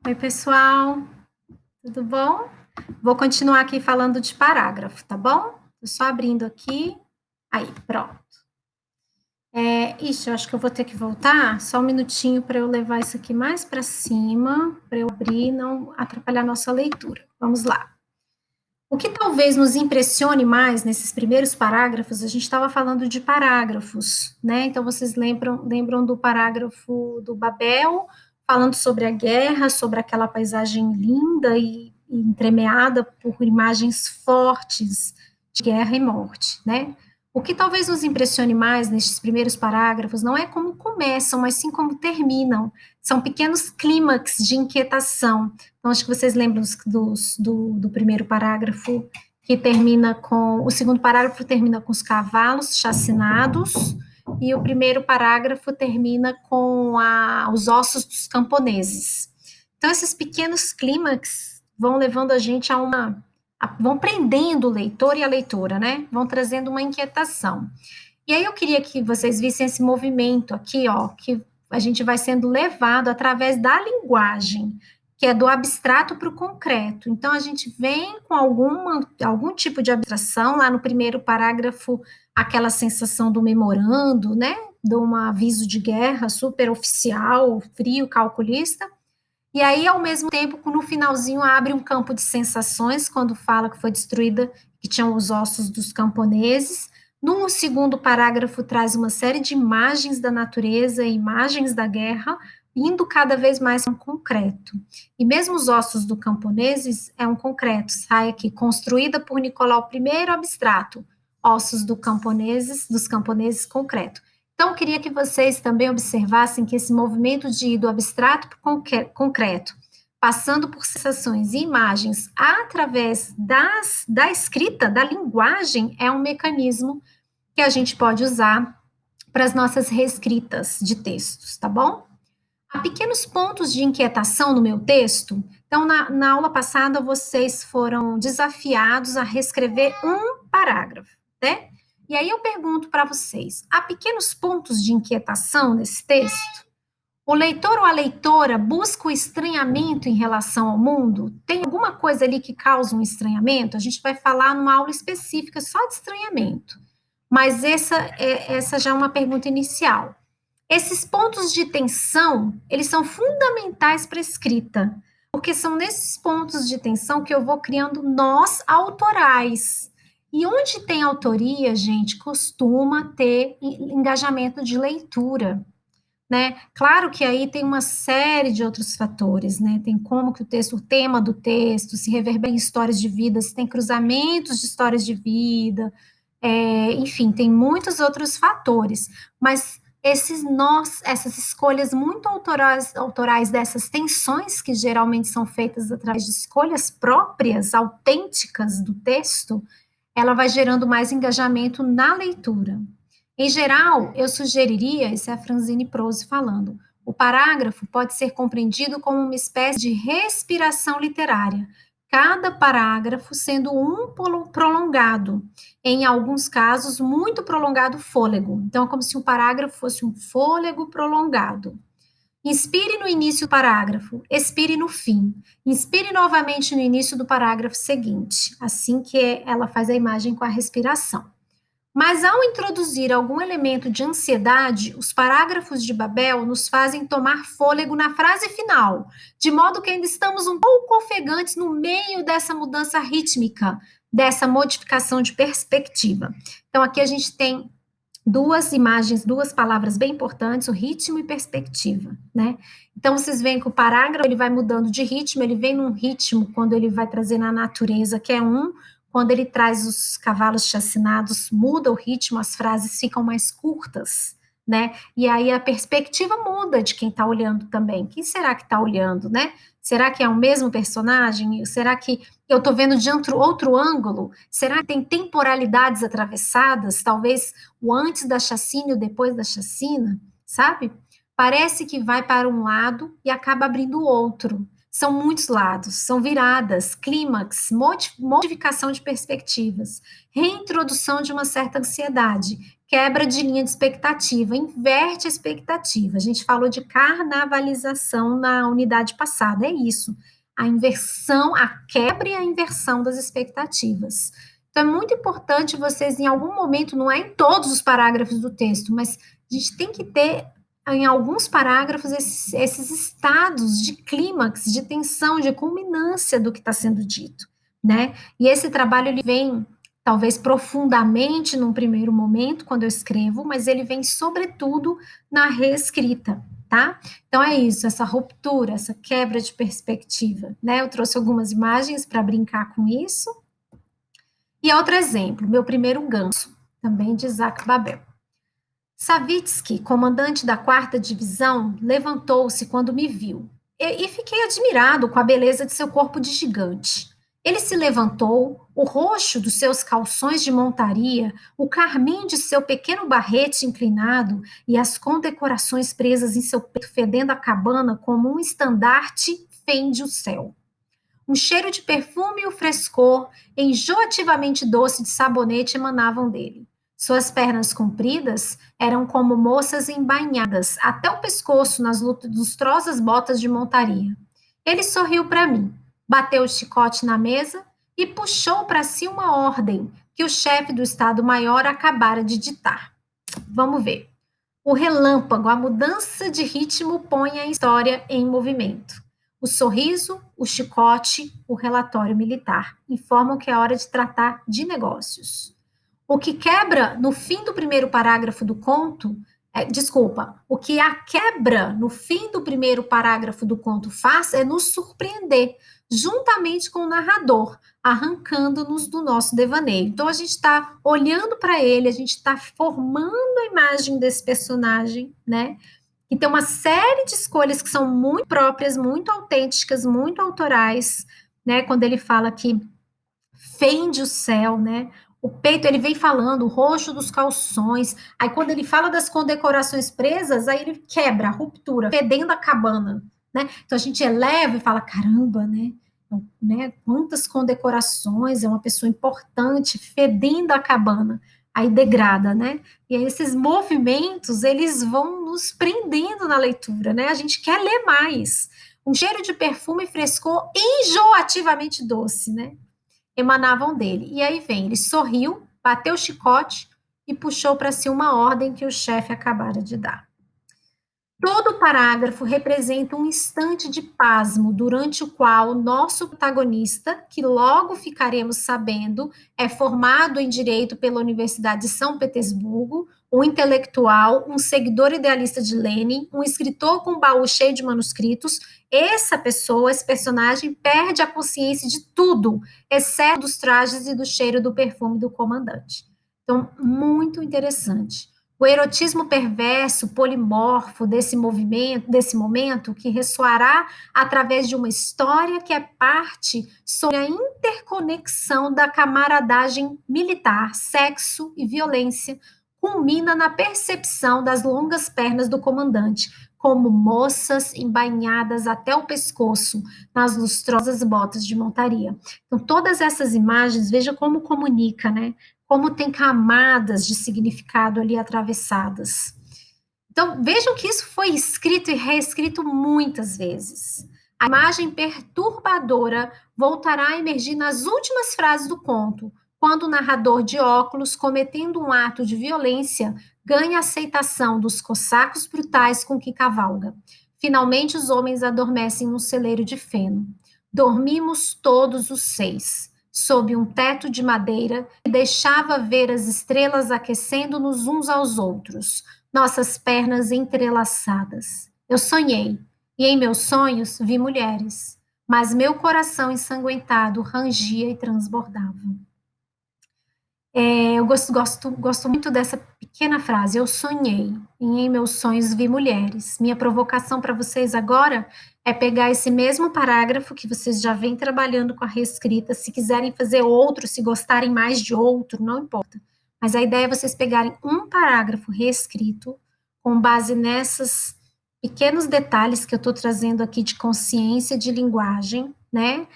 Oi, pessoal, tudo bom? Vou continuar aqui falando de parágrafo, tá bom? Tô só abrindo aqui. Aí, pronto. Eu acho que eu vou ter que voltar só um minutinho para eu levar isso aqui mais para cima, para eu abrir e não atrapalhar a nossa leitura. Vamos lá. O que talvez nos impressione mais nesses primeiros parágrafos, a gente estava falando de parágrafos, né? Então, vocês lembram do parágrafo do Babel, falando sobre a guerra, sobre aquela paisagem linda e entremeada por imagens fortes de guerra e morte, né? O que talvez nos impressione mais nestes primeiros parágrafos não é como começam, mas sim como terminam. São pequenos clímax de inquietação. Então, acho que vocês lembram do primeiro parágrafo, que termina com. O segundo parágrafo termina com os cavalos chacinados, e o primeiro parágrafo termina com os ossos dos camponeses. Então, esses pequenos clímax vão levando a gente vão prendendo o leitor e a leitora, né? Vão trazendo uma inquietação. E aí eu queria que vocês vissem esse movimento aqui, ó, que a gente vai sendo levado através da linguagem, que é do abstrato para o concreto. Então, a gente vem com algum tipo de abstração, lá no primeiro parágrafo, aquela sensação do memorando, né, de um aviso de guerra super oficial, frio, calculista, e aí, ao mesmo tempo, no finalzinho, abre um campo de sensações, quando fala que foi destruída, que tinham os ossos dos camponeses. No segundo parágrafo, traz uma série de imagens da natureza, imagens da guerra, indo cada vez mais para um concreto. E mesmo os ossos dos camponeses é um concreto, sai aqui, construída por Nicolau I, abstrato, ossos dos camponeses concreto. Então, eu queria que vocês também observassem que esse movimento de ir do abstrato para o concreto, passando por sensações e imagens através da escrita, da linguagem, é um mecanismo que a gente pode usar para as nossas reescritas de textos, tá bom? Há pequenos pontos de inquietação no meu texto. Então, na aula passada, vocês foram desafiados a reescrever um parágrafo, né? E aí eu pergunto para vocês: há pequenos pontos de inquietação nesse texto? O leitor ou a leitora busca o estranhamento em relação ao mundo? Tem alguma coisa ali que causa um estranhamento? A gente vai falar numa aula específica só de estranhamento. Mas essa já é uma pergunta inicial. Esses pontos de tensão, eles são fundamentais para a escrita, porque são nesses pontos de tensão que eu vou criando nós autorais. E onde tem autoria, gente, costuma ter engajamento de leitura, né? Claro que aí tem uma série de outros fatores, né? Tem como que o tema do texto se reverbera em histórias de vida, se tem cruzamentos de histórias de vida, enfim, tem muitos outros fatores, mas essas escolhas muito autorais dessas tensões que geralmente são feitas através de escolhas próprias, autênticas do texto, ela vai gerando mais engajamento na leitura. Em geral, eu sugeriria, isso é a Franzine Prose falando, o parágrafo pode ser compreendido como uma espécie de respiração literária, cada parágrafo sendo um prolongado, em alguns casos, muito prolongado fôlego. Então, é como se um parágrafo fosse um fôlego prolongado. Inspire no início do parágrafo, expire no fim. Inspire novamente no início do parágrafo seguinte, assim que ela faz a imagem com a respiração. Mas ao introduzir algum elemento de ansiedade, os parágrafos de Babel nos fazem tomar fôlego na frase final, de modo que ainda estamos um pouco ofegantes no meio dessa mudança rítmica, dessa modificação de perspectiva. Então, aqui a gente tem duas imagens, duas palavras bem importantes, o ritmo e perspectiva, né? Então, vocês veem que o parágrafo, ele vai mudando de ritmo, ele vem num ritmo, quando ele vai trazer na natureza, que é um, quando ele traz os cavalos chacinados, muda o ritmo, as frases ficam mais curtas, né? E aí a perspectiva muda de quem está olhando também. Quem será que está olhando, né? Será que é o mesmo personagem? Será que eu estou vendo de outro ângulo? Será que tem temporalidades atravessadas? Talvez o antes da chacina e o depois da chacina, sabe? Parece que vai para um lado e acaba abrindo o outro. São muitos lados, são viradas, clímax, modificação de perspectivas, reintrodução de uma certa ansiedade. quebra de linha de expectativa, inverte a expectativa. A gente falou de carnavalização na unidade passada, é isso. A inversão, a quebra e a inversão das expectativas. Então, é muito importante vocês, em algum momento, não é em todos os parágrafos do texto, mas a gente tem que ter, em alguns parágrafos, esses estados de clímax, de tensão, de culminância do que está sendo dito, né? E esse trabalho, ele vem talvez profundamente num primeiro momento, quando eu escrevo, mas ele vem sobretudo na reescrita, tá? Então é isso, essa ruptura, essa quebra de perspectiva, né? Eu trouxe algumas imagens para brincar com isso. E outro exemplo, meu primeiro ganso, também de Isaac Babel. Savitsky, comandante da 4ª Divisão, levantou-se quando me viu e fiquei admirado com a beleza de seu corpo de gigante. Ele se levantou, o roxo dos seus calções de montaria, o carmim de seu pequeno barrete inclinado e as condecorações presas em seu peito fedendo a cabana como um estandarte fende o céu. Um cheiro de perfume e o frescor enjoativamente doce de sabonete emanavam dele. Suas pernas compridas eram como moças embainhadas até o pescoço nas lustrosas botas de montaria. Ele sorriu para mim, bateu o chicote na mesa e puxou para si uma ordem que o chefe do Estado-Maior acabara de ditar. Vamos ver. O relâmpago, a mudança de ritmo põe a história em movimento. O sorriso, o chicote, o relatório militar informam que é hora de tratar de negócios. O que quebra no fim do primeiro parágrafo do conto, o que a quebra no fim do primeiro parágrafo do conto faz é nos surpreender, juntamente com o narrador, arrancando-nos do nosso devaneio. Então, a gente está olhando para ele, a gente está formando a imagem desse personagem, né? E tem uma série de escolhas que são muito próprias, muito autênticas, muito autorais, né? Quando ele fala que fende o céu, né? O peito, ele vem falando, o roxo dos calções. Aí, quando ele fala das condecorações presas, aí ele quebra, a ruptura, fedendo a cabana, né? Então, a gente eleva e fala, caramba, né? Então, né? Quantas condecorações, é uma pessoa importante, fedendo a cabana. Aí degrada, né? E aí, esses movimentos, eles vão nos prendendo na leitura, né? A gente quer ler mais. Um cheiro de perfume e frescor enjoativamente doce, né? Emanavam dele. E aí vem, ele sorriu, bateu o chicote e puxou para si uma ordem que o chefe acabara de dar. Todo o parágrafo representa um instante de pasmo, durante o qual nosso protagonista, que logo ficaremos sabendo, é formado em direito pela Universidade de São Petersburgo, um intelectual, um seguidor idealista de Lenin, um escritor com um baú cheio de manuscritos. Essa pessoa, esse personagem, perde a consciência de tudo, exceto dos trajes e do cheiro do perfume do comandante. Então, muito interessante. O erotismo perverso, polimorfo desse movimento, desse momento, que ressoará através de uma história que é parte sobre a interconexão da camaradagem militar, sexo e violência, culmina na percepção das longas pernas do comandante, como moças embainhadas até o pescoço nas lustrosas botas de montaria. Então, todas essas imagens, veja como comunica, né? Como tem camadas de significado ali atravessadas. Então, vejam que isso foi escrito e reescrito muitas vezes. A imagem perturbadora voltará a emergir nas últimas frases do conto, quando o narrador de óculos, cometendo um ato de violência, ganha a aceitação dos cossacos brutais com que cavalga. Finalmente, os homens adormecem num celeiro de feno. Dormimos todos os 6 sob um teto de madeira que deixava ver as estrelas aquecendo-nos uns aos outros, nossas pernas entrelaçadas. Eu sonhei, e em meus sonhos vi mulheres, mas meu coração ensanguentado rangia e transbordava. Eu gosto muito dessa pequena frase. Eu sonhei, e em meus sonhos vi mulheres. Minha provocação para vocês agora é pegar esse mesmo parágrafo que vocês já vêm trabalhando com a reescrita. Se quiserem fazer outro, se gostarem mais de outro, não importa. Mas a ideia é vocês pegarem um parágrafo reescrito, com base nesses pequenos detalhes que eu estou trazendo aqui de consciência de linguagem, né?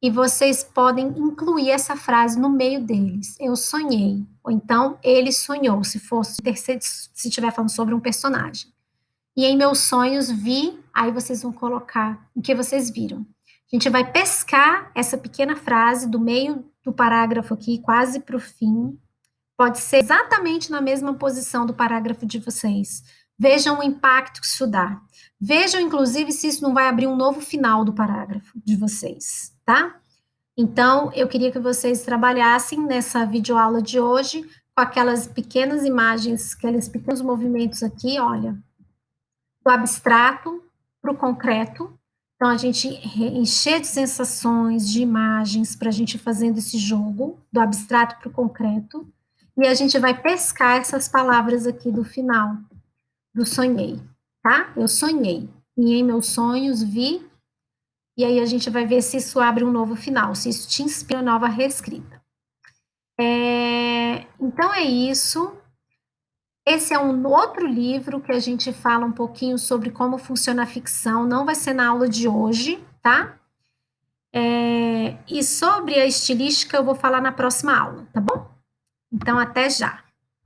e vocês podem incluir essa frase no meio deles. Eu sonhei, ou então ele sonhou, se fosse terceiro, se estiver falando sobre um personagem. E em meus sonhos vi, aí vocês vão colocar o que vocês viram. A gente vai pescar essa pequena frase do meio do parágrafo aqui, quase para o fim. Pode ser exatamente na mesma posição do parágrafo de vocês. Vejam o impacto que isso dá. Vejam, inclusive, se isso não vai abrir um novo final do parágrafo de vocês, tá? Então, eu queria que vocês trabalhassem nessa videoaula de hoje com aquelas pequenas imagens, aqueles pequenos movimentos aqui, olha, do abstrato para o concreto. Então, a gente encher de sensações, de imagens, para a gente fazendo esse jogo do abstrato para o concreto. E a gente vai pescar essas palavras aqui do final, do sonhei, tá? Eu sonhei. E em meus sonhos vi. E aí a gente vai ver se isso abre um novo final, se isso te inspira uma nova reescrita. Então é isso. Esse é um outro livro que a gente fala um pouquinho sobre como funciona a ficção, não vai ser na aula de hoje, tá? E sobre a estilística eu vou falar na próxima aula, tá bom? Então, até já!